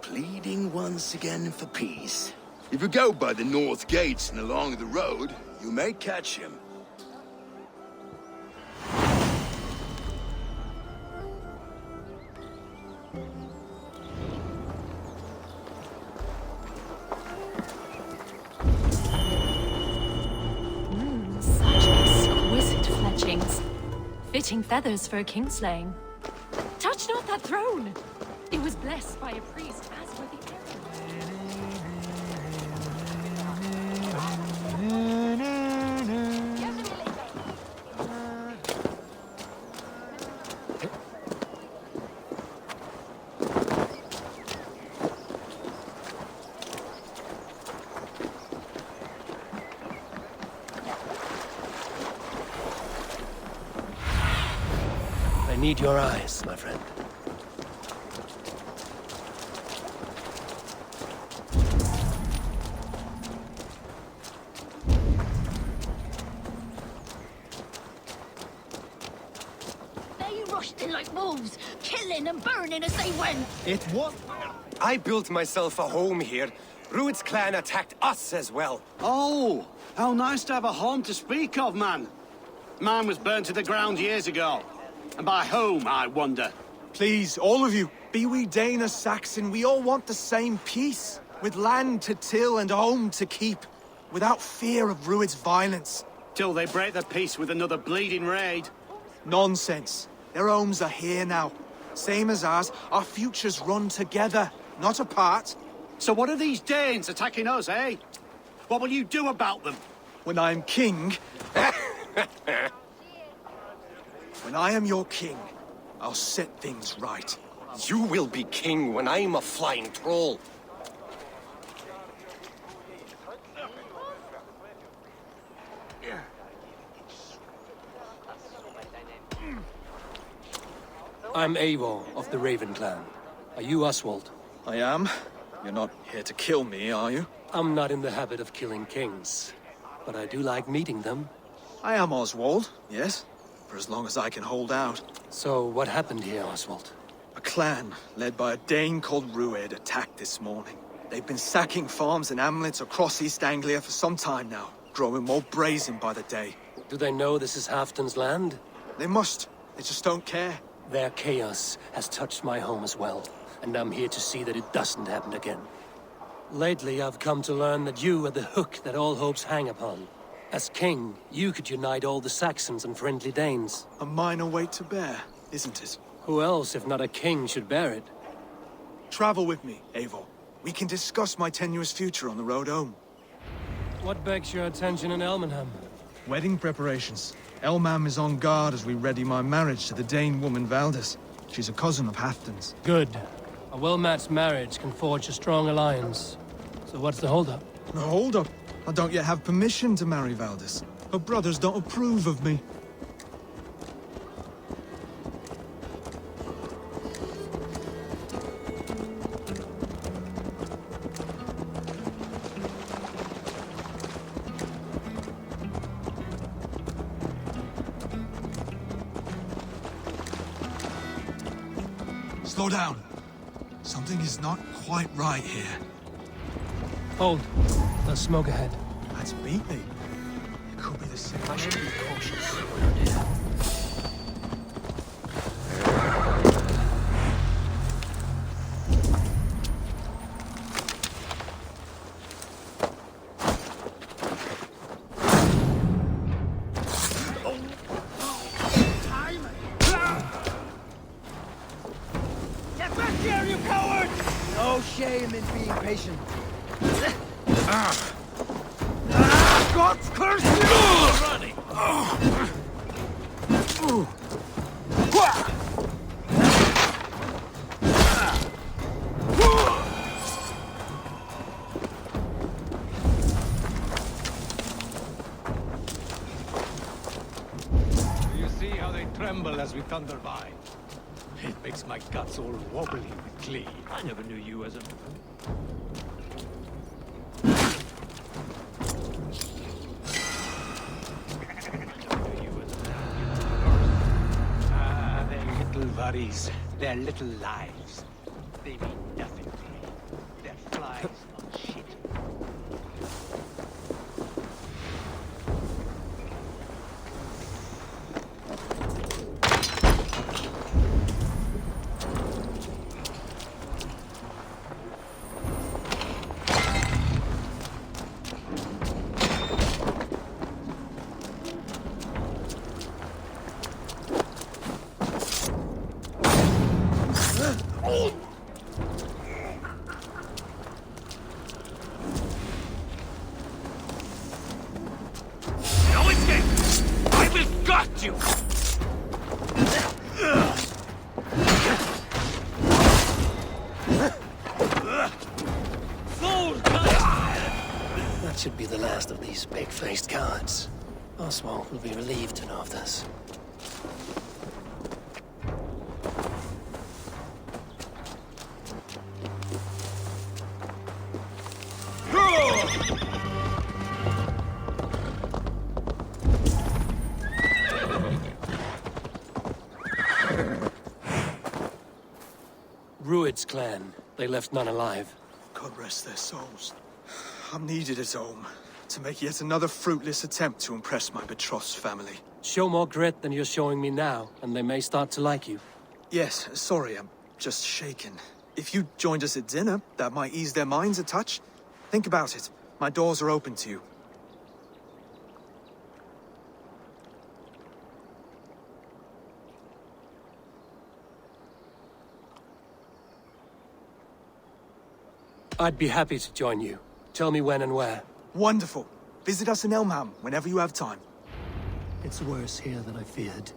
pleading once again for peace. If you go by the north gates and along the road, you may catch him. Such exquisite fletchings. Fitting feathers for a kingslaying. Touch not that throne! It was blessed by a priest, as were the I need your eyes, my friend. They rushed in like wolves, killing and burning as they went. It was... I built myself a home here. Rued's clan attacked us as well. Oh, how nice to have a home to speak of, man. Mine was burnt to the ground years ago. And by whom, I wonder? Please, all of you, be we Dane or Saxon, we all want the same peace. With land to till and home to keep. Without fear of Rued's violence. Till they break the peace with another bleeding raid. Nonsense. Their homes are here now. Same as ours, our futures run together, not apart. So what are these Danes attacking us, eh? What will you do about them? When I am king... When I am your king, I'll set things right. You will be king when I'm a flying troll. I'm Eivor of the Raven clan. Are you Oswald? I am. You're not here to kill me, are you? I'm not in the habit of killing kings, but I do like meeting them. I am Oswald, yes. For as long as I can hold out. So, what happened here, Oswald? A clan, led by a Dane called Rued, attacked this morning. They've been sacking farms and hamlets across East Anglia for some time now, growing more brazen by the day. Do they know this is Halfdan's land? They must. They just don't care. Their chaos has touched my home as well, and I'm here to see that it doesn't happen again. Lately, I've come to learn that you are the hook that all hopes hang upon. As king, you could unite all the Saxons and friendly Danes. A minor weight to bear, isn't it? Who else, if not a king, should bear it? Travel with me, Eivor. We can discuss my tenuous future on the road home. What begs your attention in Elmenham? Wedding preparations. Elmam is on guard as we ready my marriage to the Dane woman Valdis. She's a cousin of Halfdan's. Good. A well-matched marriage can forge a strong alliance. So what's the holdup? No holdup. I don't yet have permission to marry Valdis. Her brothers don't approve of me. Slow down. Something is not quite right here. Hold. There's smoke ahead. That's beat me. It could be the same. I should be cautious. Get back here, you coward! No shame in being patient. God's curse you! Running! tremble as we thunder by. It makes my guts all wobbly with glee. I never knew you as a... Their little worries, their little lives. They mean nothing to me. They're flies on shit. No escape! I will gut you! That should be the last of these big-faced cowards. Oswald will be relieved to know of this. Rued's clan. They left none alive. God rest their souls. I'm needed at home to make yet another fruitless attempt to impress my betrothed's family. Show more grit than you're showing me now, and they may start to like you. Yes, sorry, I'm just shaken. If you joined us at dinner, that might ease their minds a touch. Think about it. My doors are open to you. I'd be happy to join you. Tell me when and where. Wonderful. Visit us in Elmham whenever you have time. It's worse here than I feared.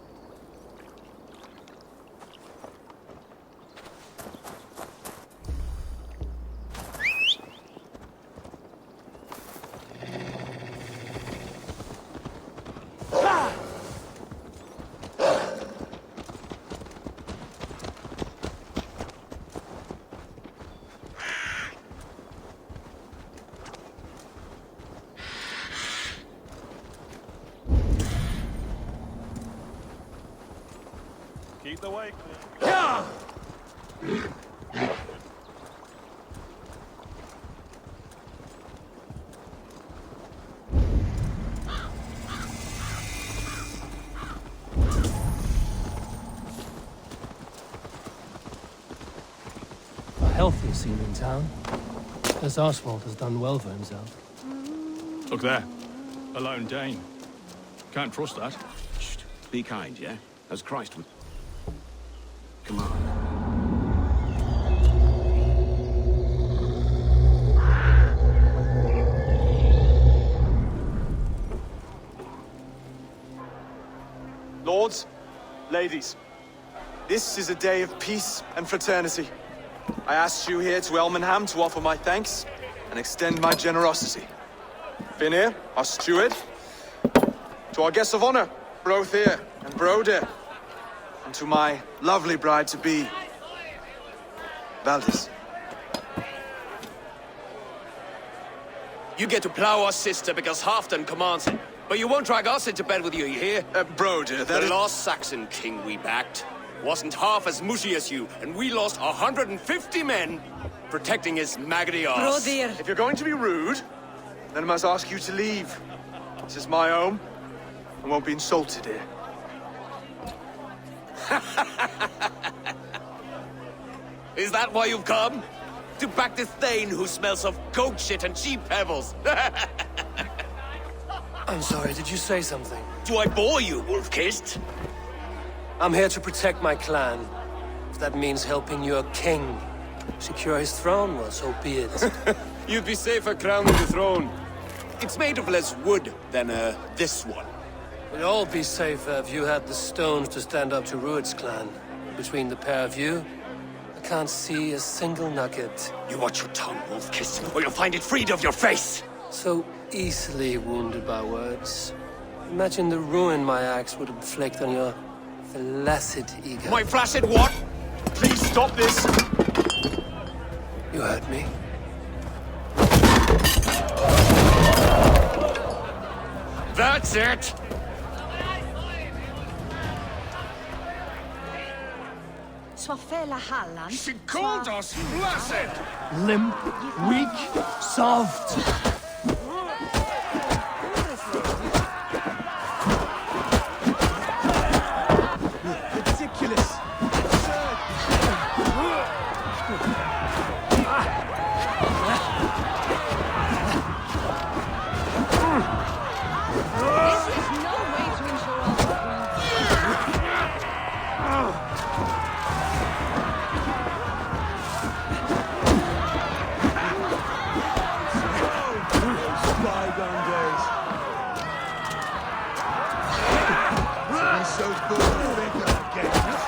Keep the way clear. A healthy scene in town. This Oswald has done well for himself. Look there. A lone Dane. Can't trust that. Shh. Be kind, yeah? As Christ would... Come on. Lords, ladies, this is a day of peace and fraternity. I asked you here to Elmenham to offer my thanks and extend my generosity. Finir, our steward, to our guests of honor, Brothir and Broder, and to my lovely bride-to-be, Valdis. You get to plow our sister because Halfdan commands it. But you won't drag us into bed with you hear? Broder, the last Saxon king we backed wasn't half as mushy as you, and we lost 150 men protecting his maggoty arse. Brodir. If you're going to be rude, then I must ask you to leave. This is my home. I won't be insulted here. Is that why you've come? To back this Thane who smells of goat shit and cheap pebbles? I'm sorry, did you say something? Do I bore you, wolf-kissed? I'm here to protect my clan. If that means helping your king secure his throne, well, so be it. You'd be safer crowning the throne. It's made of less wood than, this one. We'd all be safer if you had the stones to stand up to Rued's clan. Between the pair of you, I can't see a single nugget. You watch your tongue, wolf-kiss, or you'll find it freed of your face! So easily wounded by words. Imagine the ruin my axe would inflict on your Flaccid ego. My flaccid what? Please stop this! You heard me. That's it! She called us flaccid! Limp, weak, soft. Ridiculous. This is no way to ensure our well-being. Bygone days. We're so good, we ain't gonna get it.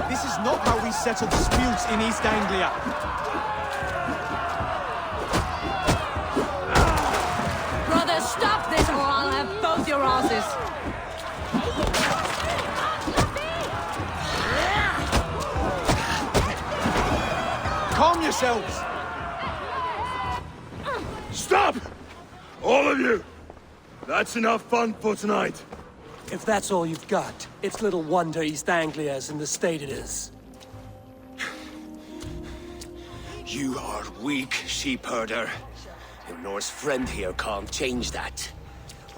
This is not how we settle disputes in East Anglia. Brother, stop this or I'll have both your asses. Calm yourselves! Stop! All of you! That's enough fun for tonight. If that's all you've got, it's little wonder East Anglia's in the state it is. You are weak, sheep herder. Your Norse friend here can't change that.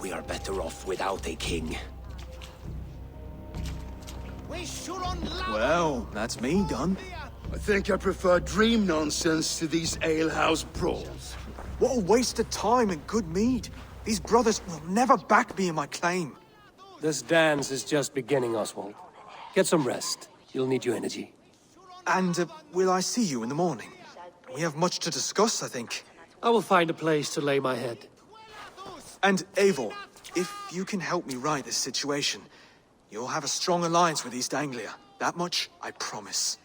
We are better off without a king. Well, that's me done. I think I prefer dream nonsense to these alehouse brawls. What a waste of time and good mead. These brothers will never back me in my claim. This dance is just beginning, Oswald. Get some rest. You'll need your energy. And will I see you in the morning? We have much to discuss, I think. I will find a place to lay my head. And Eivor, if you can help me right this situation, you'll have a strong alliance with East Anglia. That much, I promise.